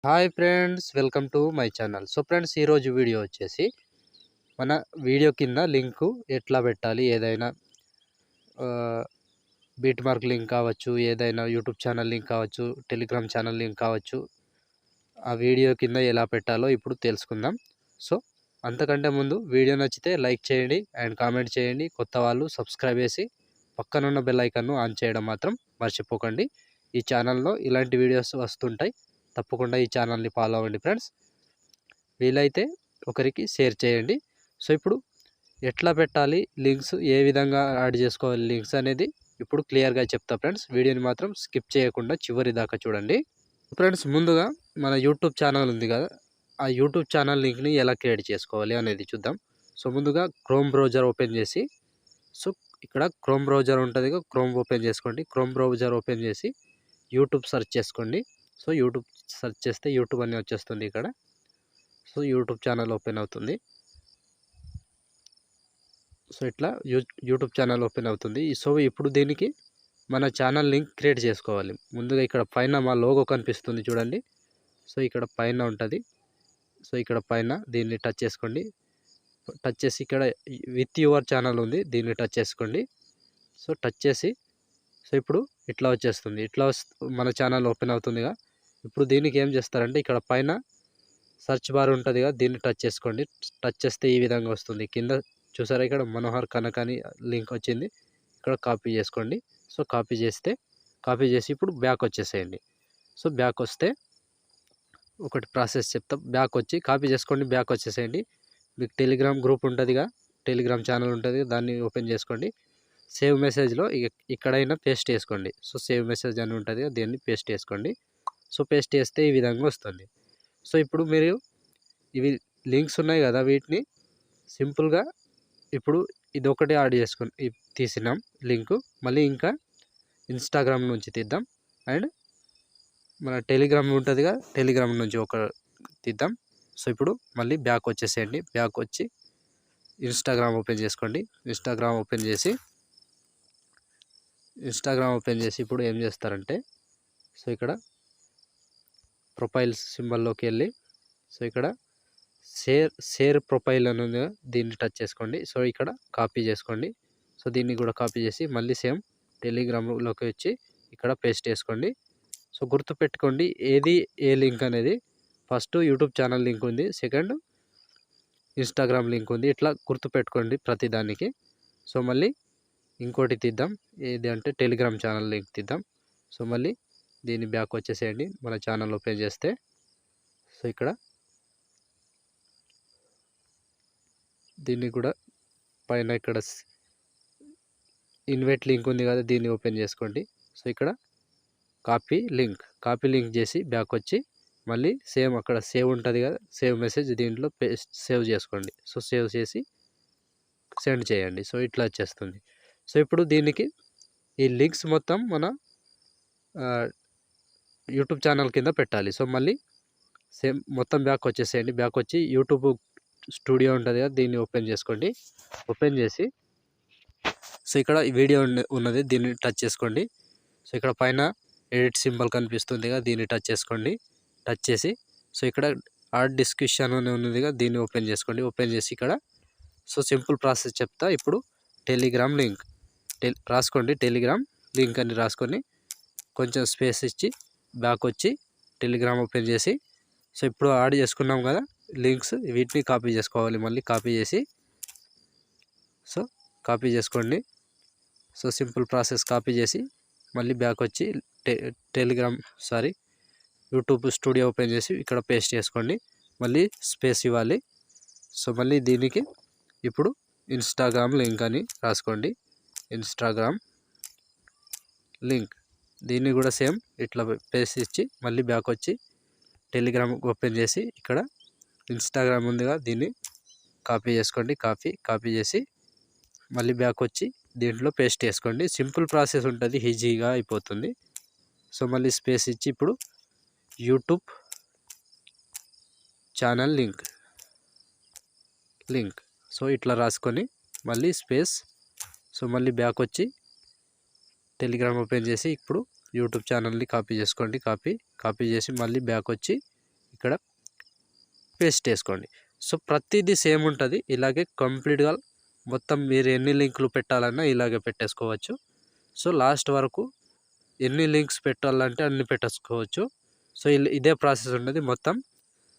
Hi friends, welcome to my channel. So friends, ఈరోజు video వచ్చేసి మన వీడియో కింద లింకు ఎట్లా పెట్టాలి, ఏదైనా బీట్ మార్క్ లింక్ కావచ్చు, ఏదైనా యూట్యూబ్ ఛానల్ లింక్ కావచ్చు, టెలిగ్రామ్ ఛానల్ లింక్ కావచ్చు, ఆ వీడియో కింద ఎలా పెట్టాలో ఇప్పుడు తెలుసుకుందాం. సో అంతకంటే ముందు వీడియో నచ్చితే లైక్ చేయండి అండ్ కామెంట్ చేయండి. కొత్త వాళ్ళు సబ్స్క్రైబ్ చేసి పక్కనున్న బెల్ ఐకాన్ను ఆన్ చేయడం మాత్రం మర్చిపోకండి. ఈ ఛానల్లో ఇలాంటి వీడియోస్ వస్తుంటాయి. తప్పకుండా ఈ ఛానల్ని ఫాలో అవ్వండి ఫ్రెండ్స్. వీలైతే ఒకరికి షేర్ చేయండి. సో ఇప్పుడు ఎట్లా పెట్టాలి లింక్స్, ఏ విధంగా యాడ్ చేసుకోవాలి లింక్స్ అనేది ఇప్పుడు క్లియర్గా చెప్తా ఫ్రెండ్స్. వీడియోని మాత్రం స్కిప్ చేయకుండా చివరి దాకా చూడండి. ఫ్రెండ్స్, ముందుగా మన యూట్యూబ్ ఛానల్ ఉంది కదా, ఆ యూట్యూబ్ ఛానల్ లింక్ని ఎలా క్రియేట్ చేసుకోవాలి అనేది చూద్దాం. సో ముందుగా క్రోమ్ బ్రౌజర్ ఓపెన్ చేసి, సో ఇక్కడ క్రోమ్ బ్రౌజర్ ఉంటుంది కదా, క్రోమ్ ఓపెన్ చేసుకోండి. క్రోమ్ బ్రౌజర్ ఓపెన్ చేసి యూట్యూబ్ సెర్చ్ చేసుకోండి. సో యూట్యూబ్ సెర్చ్ చేస్తే యూట్యూబ్ అని వచ్చేస్తుంది ఇక్కడ. సో యూట్యూబ్ ఛానల్ ఓపెన్ అవుతుంది. సో ఇట్లా యూట్యూబ్ ఛానల్ ఓపెన్ అవుతుంది. సో ఇప్పుడు దీనికి మన ఛానల్ లింక్ క్రియేట్ చేసుకోవాలి. ముందుగా ఇక్కడ పైన మా లోగో కనిపిస్తుంది చూడండి. సో ఇక్కడ పైన ఉంటుంది. సో ఇక్కడ పైన దీన్ని టచ్ చేసుకోండి. టచ్ చేసి ఇక్కడ విత్ యువర్ ఛానల్ ఉంది, దీన్ని టచ్ చేసుకోండి. సో టచ్ చేసి సో ఇప్పుడు ఇట్లా వచ్చేస్తుంది. ఇట్లా మన ఛానల్ ఓపెన్ అవుతుందిగా. ఇప్పుడు దీనికి ఏం చేస్తారంటే ఇక్కడ పైన సర్చ్ బార్ ఉంటుంది కదా, దీన్ని టచ్ చేసుకోండి. టచ్ చేస్తే ఈ విధంగా వస్తుంది. కింద చూసారా, ఇక్కడ మనోహర్ కనక్ అని లింక్ వచ్చింది. ఇక్కడ కాపీ చేసుకోండి. సో కాపీ చేసి ఇప్పుడు బ్యాక్ వచ్చేసేయండి. సో బ్యాక్ వస్తే ఒకటి ప్రాసెస్ చెప్తా. బ్యాక్ వచ్చి కాపీ చేసుకోండి, బ్యాక్ వచ్చేసేయండి. మీకు టెలిగ్రామ్ గ్రూప్ ఉంటుందిగా, టెలిగ్రామ్ ఛానల్ ఉంటుంది, దాన్ని ఓపెన్ చేసుకోండి. సేవ్ మెసేజ్లో ఇక్కడైనా పేస్ట్ చేసుకోండి. సో సేవ్ మెసేజ్ అని ఉంటుంది, దీన్ని పేస్ట్ చేసుకోండి. సో పేస్ట్ చేస్తే ఈ విధంగా వస్తుంది. సో ఇప్పుడు మీరు ఇవి లింక్స్ ఉన్నాయి కదా, వీటిని సింపుల్గా ఇప్పుడు ఇది ఒకటి యాడ్ చేసుకొని తీసినాం లింకు. మళ్ళీ ఇంకా ఇన్స్టాగ్రామ్ నుంచి తీద్దాం అండ్ మన టెలిగ్రామ్ ఉంటుందిగా, టెలిగ్రామ్ నుంచి ఒక తీద్దాం. సో ఇప్పుడు మళ్ళీ బ్యాక్ వచ్చేసేయండి. బ్యాక్ వచ్చి ఇన్స్టాగ్రామ్ ఓపెన్ చేసుకోండి. ఇన్స్టాగ్రామ్ ఓపెన్ చేసి ఇప్పుడు ఏం చేస్తారంటే, సో ఇక్కడ ప్రొఫైల్స్ సింబల్లోకి వెళ్ళి, సో ఇక్కడ షేర్ ప్రొఫైల్ అని ఉంది, దీన్ని టచ్ చేసుకోండి. సో ఇక్కడ కాపీ చేసుకోండి. సో దీన్ని కూడా కాపీ చేసి మళ్ళీ సేమ్ టెలిగ్రామ్లోకి వచ్చి ఇక్కడ పేస్ట్ చేసుకోండి. సో గుర్తుపెట్టుకోండి ఏ లింక్ అనేది. ఫస్ట్ యూట్యూబ్ ఛానల్ లింక్ ఉంది, సెకండ్ ఇన్స్టాగ్రామ్ లింక్ ఉంది. ఇట్లా గుర్తుపెట్టుకోండి ప్రతిదానికి. సో మళ్ళీ ఇంకోటి తీద్దాం, ఏది అంటే టెలిగ్రామ్ ఛానల్ లింక్ తీద్దాం. సో మళ్ళీ దీన్ని బ్యాక్ వచ్చేసేయండి. మన ఛానల్ ఓపెన్ చేస్తే సో ఇక్కడ దీన్ని కూడా పైన ఇక్కడ ఇన్వైట్ లింక్ ఉంది కదా, దీన్ని ఓపెన్ చేసుకోండి. సో ఇక్కడ కాపీ లింక్ చేసి బ్యాక్ వచ్చి మళ్ళీ సేమ్ అక్కడ సేవ్ ఉంటుంది కదా, సేవ్ మెసేజ్, దీంట్లో సేవ్ చేసుకోండి. సో సేవ్ చేసి సెండ్ చేయండి. సో ఇట్లా వచ్చేస్తుంది. సో ఇప్పుడు దీనికి ఈ లింక్స్ మొత్తం మన యూట్యూబ్ ఛానల్ కింద పెట్టాలి. సో మళ్ళీ సేమ్ మొత్తం బ్యాక్ వచ్చేసేయండి. బ్యాక్ వచ్చి యూట్యూబ్ స్టూడియో ఉంటుంది కదా, దీన్ని ఓపెన్ చేసుకోండి. ఓపెన్ చేసి సో ఇక్కడ వీడియో ఉన్నది, దీన్ని టచ్ చేసుకోండి. సో ఇక్కడ పైన ఎడిట్ సింబల్ కనిపిస్తుంది కదా, దీన్ని టచ్ చేసుకోండి. టచ్ చేసి సో ఇక్కడ యాడ్ డిస్క్రిప్షన్ అని ఉన్నదిగా, దీన్ని ఓపెన్ చేసుకోండి. ఓపెన్ చేసి ఇక్కడ సో సింపుల్ ప్రాసెస్ చెప్తా. ఇప్పుడు టెలిగ్రామ్ లింక్ రాసుకోండి. టెలిగ్రామ్ లింక్ అని రాసుకొని కొంచెం స్పేస్ ఇచ్చి బ్యాక్ వచ్చి టెలిగ్రామ్ ఓపెన్ చేసి సో ఇప్పుడు యాడ్ చేసుకున్నాం కదా లింక్స్, వీటిని కాపీ చేసుకోవాలి. మళ్ళీ కాపీ చేసి సో కాపీ చేసుకోండి. So simple process. కాపీ చేసి మళ్ళీ బ్యాక్ వచ్చి యూట్యూబ్ స్టూడియో ఓపెన్ చేసి ఇక్కడ పేస్ట్ చేసుకోండి. మళ్ళీ స్పేస్ ఇవ్వాలి. సో మళ్ళీ దీనికి ఇప్పుడు ఇన్స్టాగ్రామ్ లింక్ అని రాసుకోండి. ఇన్స్టాగ్రామ్ లింక్, దీన్ని కూడా సేమ్ ఇట్లా పేస్ట్ ఇచ్చి మళ్ళీ బ్యాక్ వచ్చి టెలిగ్రామ్ ఓపెన్ చేసి ఇక్కడ ఇన్స్టాగ్రామ్ ఉందిగా, దీన్ని కాపీ చేసుకోండి. కాపీ చేసి మళ్ళీ బ్యాక్ వచ్చి దీంట్లో పేస్ట్ చేసుకోండి. సింపుల్ ప్రాసెస్ ఉంటుంది, ఈజీగా అయిపోతుంది. సో మళ్ళీ స్పేస్ ఇచ్చి ఇప్పుడు యూట్యూబ్ ఛానల్ లింక్ సో ఇట్లా రాసుకొని మళ్ళీ స్పేస్. సో మళ్ళీ బ్యాక్ వచ్చి టెలిగ్రామ్ ఓపెన్ చేసి ఇప్పుడు యూట్యూబ్ ఛానల్ని కాపీ చేసుకోండి. కాపీ చేసి మళ్ళీ బ్యాక్ వచ్చి ఇక్కడ పేస్ట్ చేసుకోండి. సో ప్రతిదీ సేమ్ ఉంటుంది. ఇలాగే కంప్లీట్గా మొత్తం మీరు ఎన్ని లింకులు పెట్టాలన్నా ఇలాగే పెట్టేసుకోవచ్చు. సో లాస్ట్ వరకు ఎన్ని లింక్స్ పెట్టాలంటే అన్ని పెట్టేసుకోవచ్చు. సో ఇదే ప్రాసెస్ ఉన్నది మొత్తం.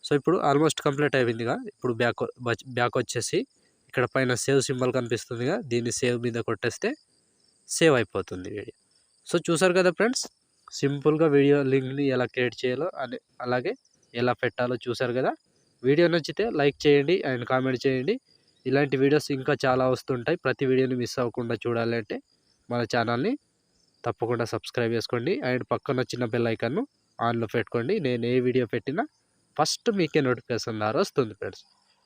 సో ఇప్పుడు ఆల్మోస్ట్ కంప్లీట్ అయిపోయిందిగా. ఇప్పుడు బ్యాక్ వచ్చేసి ఇక్కడ పైన సేవ్ సింబల్ కనిపిస్తుందిగా, దీన్ని సేవ్ మీద కొట్టేస్తే సేవ్ అయిపోతుంది వీడియో. సో చూసారు కదా ఫ్రెండ్స్, సింపుల్గా వీడియో లింక్ని ఎలా క్రియేట్ చేయాలో అలాగే ఎలా పెట్టాలో చూసారు కదా. వీడియో నచ్చితే లైక్ చేయండి అండ్ కామెంట్ చేయండి. ఇలాంటి వీడియోస్ ఇంకా చాలా వస్తుంటాయి. ప్రతి వీడియోని మిస్ అవ్వకుండా చూడాలంటే మన ఛానల్ని తప్పకుండా సబ్స్క్రైబ్ చేసుకోండి అండ్ పక్కన చిన్న బెల్ ఐకాన్ను ఆన్లో పెట్టుకోండి. నేను ఏ వీడియో పెట్టినా ఫస్ట్ మీకే నోటిఫికేషన్ ద్వారా వస్తుంది ఫ్రెండ్స్.